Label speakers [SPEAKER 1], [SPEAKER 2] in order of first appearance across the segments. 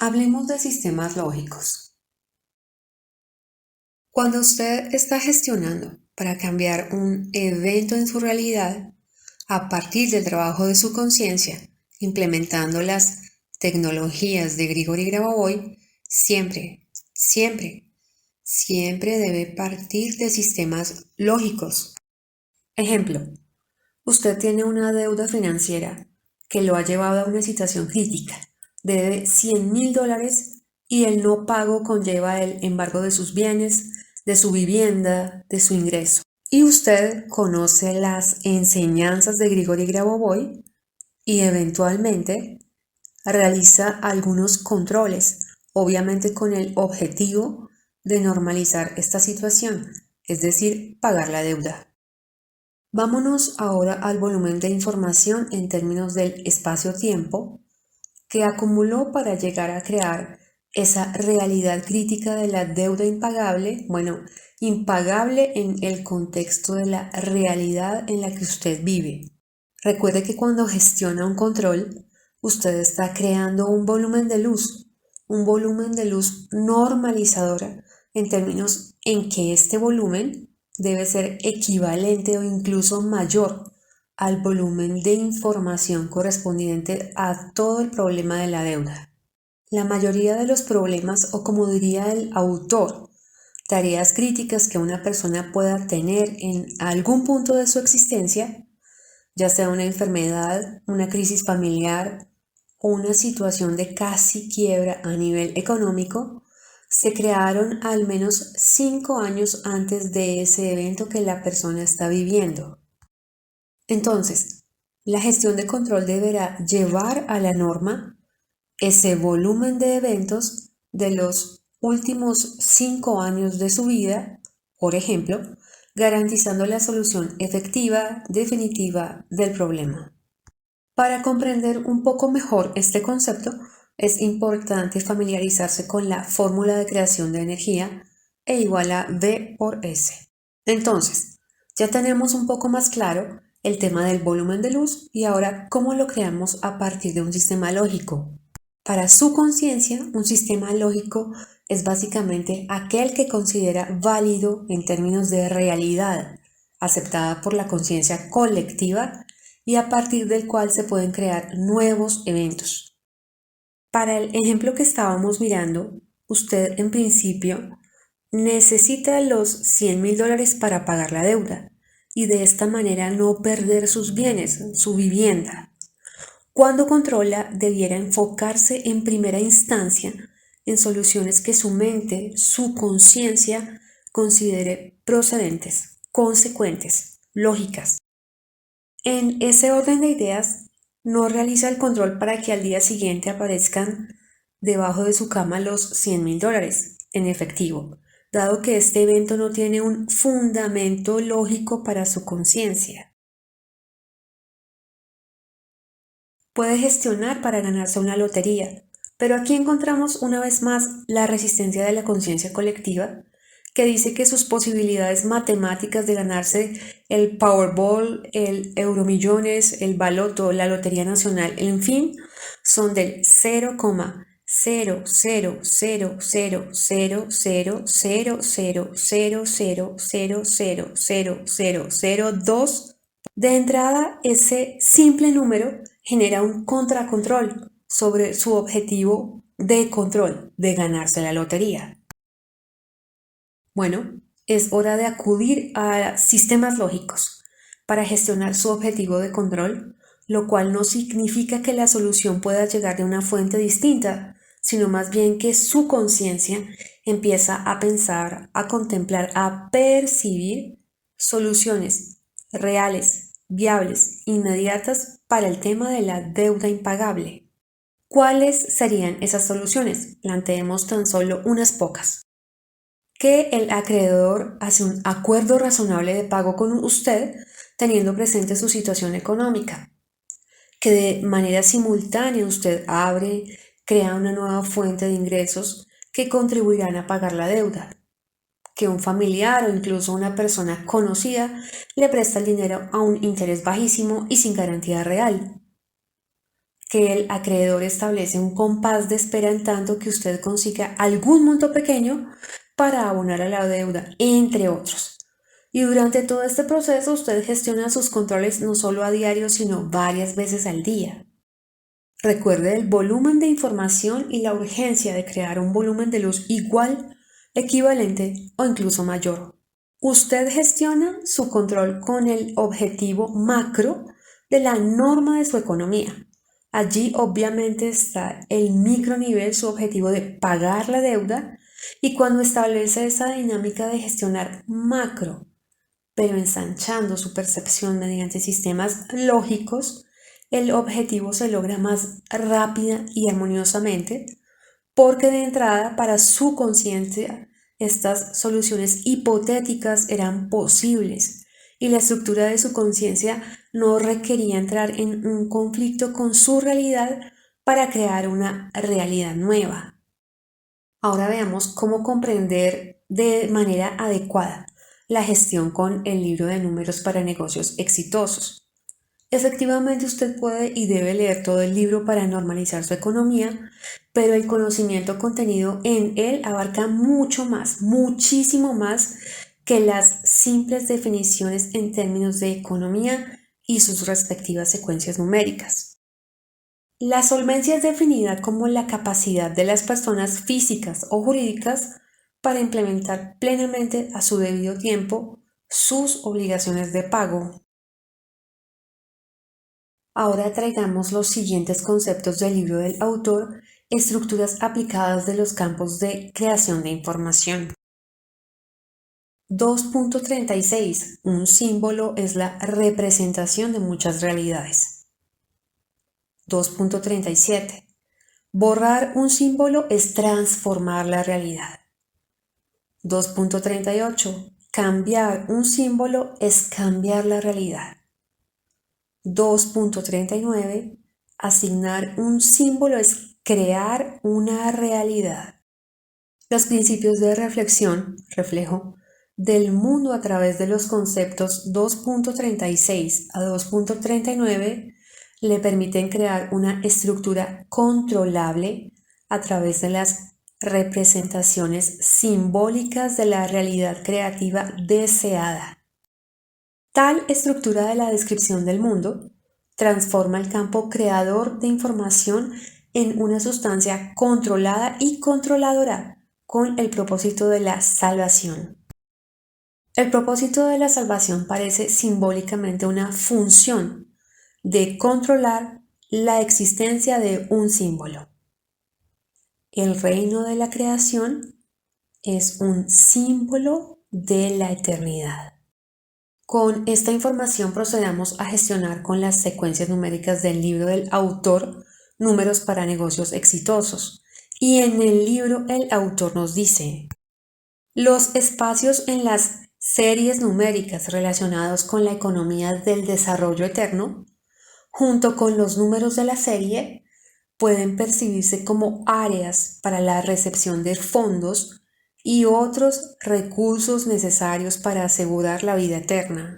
[SPEAKER 1] Hablemos de sistemas lógicos. Cuando usted está gestionando para cambiar un evento en su realidad, a partir del trabajo de su conciencia, implementando las tecnologías de Grigori Grabovoi, siempre debe partir de sistemas lógicos. Ejemplo, usted tiene una deuda financiera que lo ha llevado a una situación crítica. Debe $100,000 y el no pago conlleva el embargo de sus bienes, de su vivienda, de su ingreso. Y usted conoce las enseñanzas de Grigori Grabovoi y eventualmente realiza algunos controles, obviamente con el objetivo de normalizar esta situación, es decir, pagar la deuda. Vámonos ahora al volumen de información en términos del espacio-tiempo que acumuló para llegar a crear esa realidad crítica de la deuda impagable, impagable en el contexto de la realidad en la que usted vive. Recuerde que cuando gestiona un control, usted está creando un volumen de luz normalizadora en términos en que este volumen debe ser equivalente o incluso mayor al volumen de información correspondiente a todo el problema de la deuda. La mayoría de los problemas, o como diría el autor, tareas críticas que una persona pueda tener en algún punto de su existencia, ya sea una enfermedad, una crisis familiar o una situación de casi quiebra a nivel económico, se crearon al menos 5 años antes de ese evento que la persona está viviendo. Entonces, la gestión de control deberá llevar a la norma ese volumen de eventos de los últimos 5 años de su vida, por ejemplo, garantizando la solución efectiva, definitiva del problema. Para comprender un poco mejor este concepto, es importante familiarizarse con la fórmula de creación de energía E igual a V por S. Entonces, ya tenemos un poco más claro el tema del volumen de luz y ahora cómo lo creamos a partir de un sistema lógico. Para su conciencia, un sistema lógico es básicamente aquel que considera válido en términos de realidad, aceptada por la conciencia colectiva y a partir del cual se pueden crear nuevos eventos. Para el ejemplo que estábamos mirando, usted en principio necesita los $100,000 para pagar la deuda y de esta manera no perder sus bienes, su vivienda. Cuando controla, debiera enfocarse en primera instancia en soluciones que su mente, su conciencia, considere procedentes, consecuentes, lógicas. En ese orden de ideas, no realiza el control para que al día siguiente aparezcan debajo de su cama los $100,000 en efectivo, dado que este evento no tiene un fundamento lógico para su conciencia. Puede gestionar para ganarse una lotería, pero aquí encontramos una vez más la resistencia de la conciencia colectiva, que dice que sus posibilidades matemáticas de ganarse el Powerball, el Euromillones, el Baloto, la Lotería Nacional, en fin, son del 0,000000000000002. De entrada, ese simple número genera un contracontrol sobre su objetivo de control, de ganarse la lotería. Bueno, es hora de acudir a sistemas lógicos para gestionar su objetivo de control, lo cual no significa que la solución pueda llegar de una fuente distinta, sino más bien que su conciencia empieza a pensar, a contemplar, a percibir soluciones reales, viables, inmediatas para el tema de la deuda impagable. ¿Cuáles serían esas soluciones? Planteemos tan solo unas pocas. Que el acreedor hace un acuerdo razonable de pago con usted teniendo presente su situación económica. Que de manera simultánea usted crea una nueva fuente de ingresos que contribuirán a pagar la deuda. Que un familiar o incluso una persona conocida le presta el dinero a un interés bajísimo y sin garantía real. que el acreedor establece un compás de espera en tanto que usted consiga algún monto pequeño para abonar a la deuda, entre otros. Y durante todo este proceso usted gestiona sus controles no solo a diario, sino varias veces al día. Recuerde el volumen de información y la urgencia de crear un volumen de luz igual, equivalente o incluso mayor. Usted gestiona su control con el objetivo macro de la norma de su economía. Allí obviamente está el micronivel, su objetivo de pagar la deuda, y cuando establece esa dinámica de gestionar macro, pero ensanchando su percepción mediante sistemas lógicos, el objetivo se logra más rápida y armoniosamente, porque de entrada para su conciencia estas soluciones hipotéticas eran posibles y la estructura de su conciencia no requería entrar en un conflicto con su realidad para crear una realidad nueva. Ahora veamos cómo comprender de manera adecuada la gestión con el libro de números para negocios exitosos. Efectivamente, usted puede y debe leer todo el libro para normalizar su economía, pero el conocimiento contenido en él abarca mucho más, muchísimo más que las simples definiciones en términos de economía y sus respectivas secuencias numéricas. La solvencia es definida como la capacidad de las personas físicas o jurídicas para implementar plenamente a su debido tiempo sus obligaciones de pago. Ahora traigamos los siguientes conceptos del libro del autor, estructuras aplicadas de los campos de creación de información. 2.36. Un símbolo es la representación de muchas realidades. 2.37. Borrar un símbolo es transformar la realidad. 2.38. Cambiar un símbolo es cambiar la realidad. 2.39. Asignar un símbolo es crear una realidad. Los principios de reflexión, reflejo, del mundo a través de los conceptos 2.36 a 2.39 le permiten crear una estructura controlable a través de las representaciones simbólicas de la realidad creativa deseada. Tal estructura de la descripción del mundo transforma el campo creador de información en una sustancia controlada y controladora con el propósito de la salvación. El propósito de la salvación parece simbólicamente una función de controlar la existencia de un símbolo. El reino de la creación es un símbolo de la eternidad. Con esta información procedamos a gestionar con las secuencias numéricas del libro del autor, Números para negocios exitosos. Y en el libro el autor nos dice: los espacios en las series numéricas relacionados con la economía del desarrollo eterno, junto con los números de la serie, pueden percibirse como áreas para la recepción de fondos y otros recursos necesarios para asegurar la vida eterna.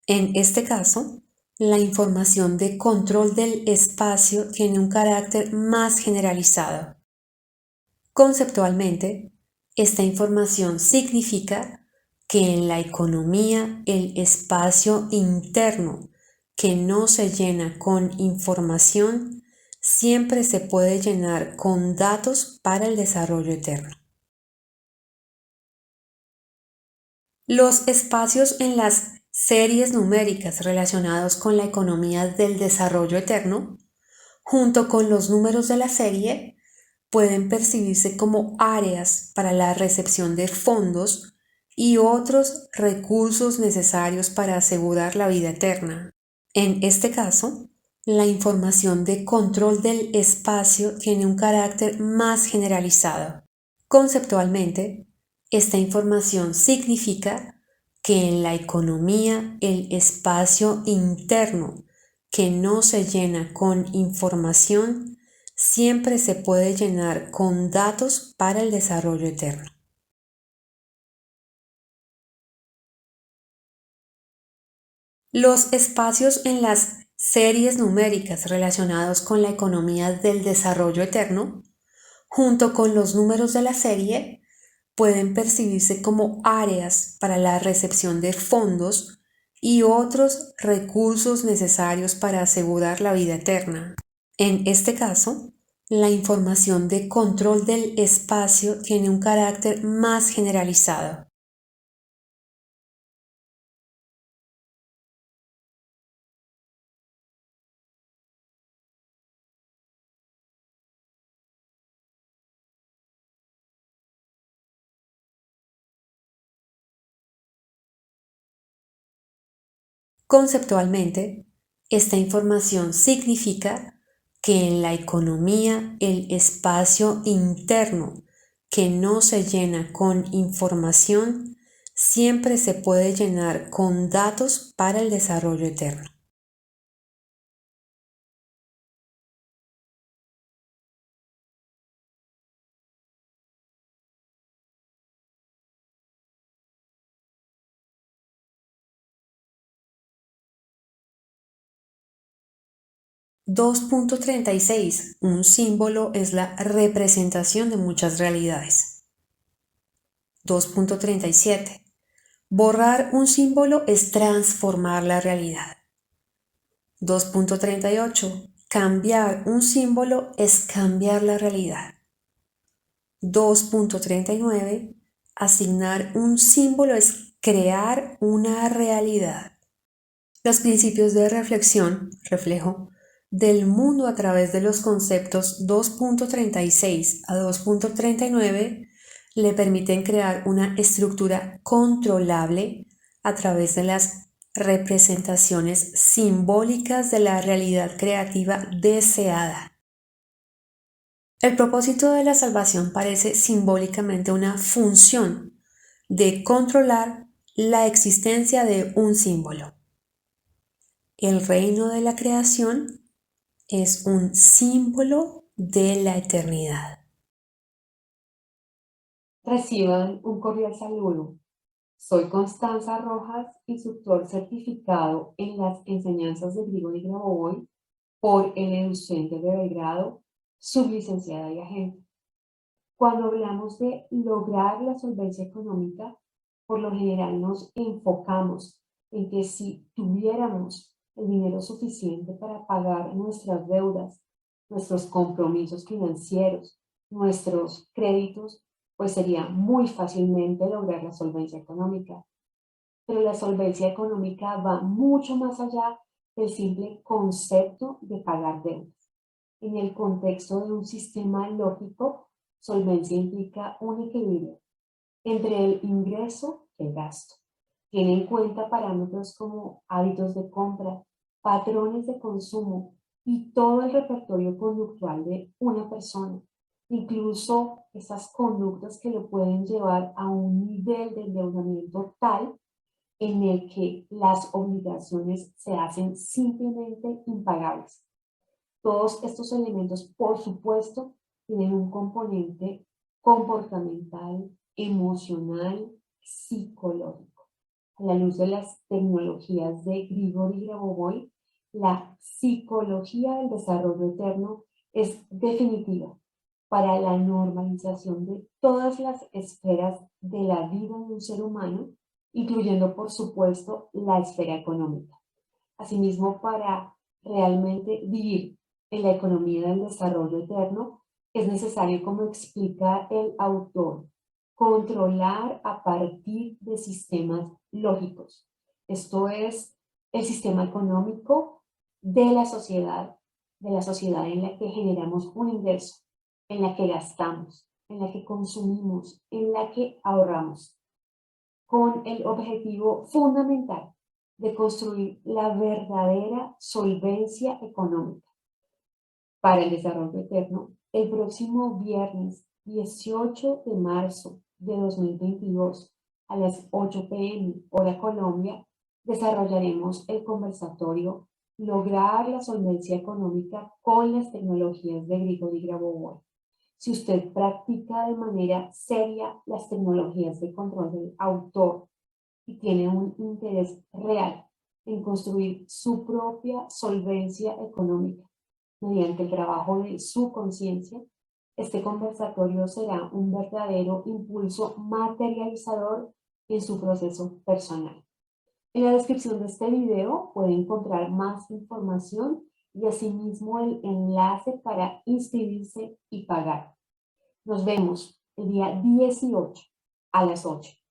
[SPEAKER 1] En este caso, la información de control del espacio tiene un carácter más generalizado. Conceptualmente, esta información significa que en la economía el espacio interno que no se llena con información siempre se puede llenar con datos para el desarrollo eterno. Los espacios en las series numéricas relacionados con la economía del desarrollo eterno, junto con los números de la serie, pueden percibirse como áreas para la recepción de fondos y otros recursos necesarios para asegurar la vida eterna. En este caso, la información de control del espacio tiene un carácter más generalizado. Conceptualmente, esta información significa que en la economía el espacio interno que no se llena con información siempre se puede llenar con datos para el desarrollo eterno. Los espacios en las series numéricas relacionadas con la economía del desarrollo eterno, junto con los números de la serie, pueden percibirse como áreas para la recepción de fondos y otros recursos necesarios para asegurar la vida eterna. En este caso, la información de control del espacio tiene un carácter más generalizado. Conceptualmente, esta información significa que en la economía el espacio interno que no se llena con información siempre se puede llenar con datos para el desarrollo eterno. Dos punto 36. Un símbolo es la representación de muchas realidades. 2.37. Borrar un símbolo es transformar la realidad. 2.38. Cambiar un símbolo es cambiar la realidad. 2.39. Asignar un símbolo es crear una realidad. Los principios de reflexión, reflejo, del mundo a través de los conceptos 2.36 a 2.39 le permiten crear una estructura controlable a través de las representaciones simbólicas de la realidad creativa deseada. El propósito de la salvación parece simbólicamente una función de controlar la existencia de un símbolo. El reino de la creación es un símbolo de la eternidad.
[SPEAKER 2] Reciban un cordial saludo. Soy Constanza Rojas, instructor certificado en las enseñanzas de Grigori Grabovoi por el EduCenter de Belgrado, sublicenciada y agente. Cuando hablamos de lograr la solvencia económica, por lo general nos enfocamos en que si tuviéramos el dinero suficiente para pagar nuestras deudas, nuestros compromisos financieros, nuestros créditos, pues sería muy fácilmente lograr la solvencia económica. Pero la solvencia económica va mucho más allá del simple concepto de pagar deudas. En el contexto de un sistema lógico, solvencia implica un equilibrio entre el ingreso y el gasto. Tiene en cuenta parámetros como hábitos de compra, patrones de consumo y todo el repertorio conductual de una persona, incluso esas conductas que lo pueden llevar a un nivel de endeudamiento tal en el que las obligaciones se hacen simplemente impagables. Todos estos elementos, por supuesto, tienen un componente comportamental, emocional, psicológico. A la luz de las tecnologías de Grigori Grabovoi, la psicología del desarrollo eterno es definitiva para la normalización de todas las esferas de la vida de un ser humano, incluyendo, por supuesto, la esfera económica. Asimismo, para realmente vivir en la economía del desarrollo eterno, es necesario, como explica el autor, controlar a partir de sistemas lógicos. Esto es el sistema económico de la sociedad en la que generamos un ingreso, en la que gastamos, en la que consumimos, en la que ahorramos, con el objetivo fundamental de construir la verdadera solvencia económica para el desarrollo eterno. El próximo viernes 18 de marzo de 2022 a las 8 p.m. hora Colombia, desarrollaremos el conversatorio Lograr la solvencia económica con las tecnologías de Grigori Grabovoi. Si usted practica de manera seria las tecnologías de control del autor y tiene un interés real en construir su propia solvencia económica. Mediante el trabajo de su conciencia, este conversatorio será un verdadero impulso materializador en su proceso personal. En la descripción de este video puede encontrar más información y asimismo el enlace para inscribirse y pagar. Nos vemos el día 18 a las 8.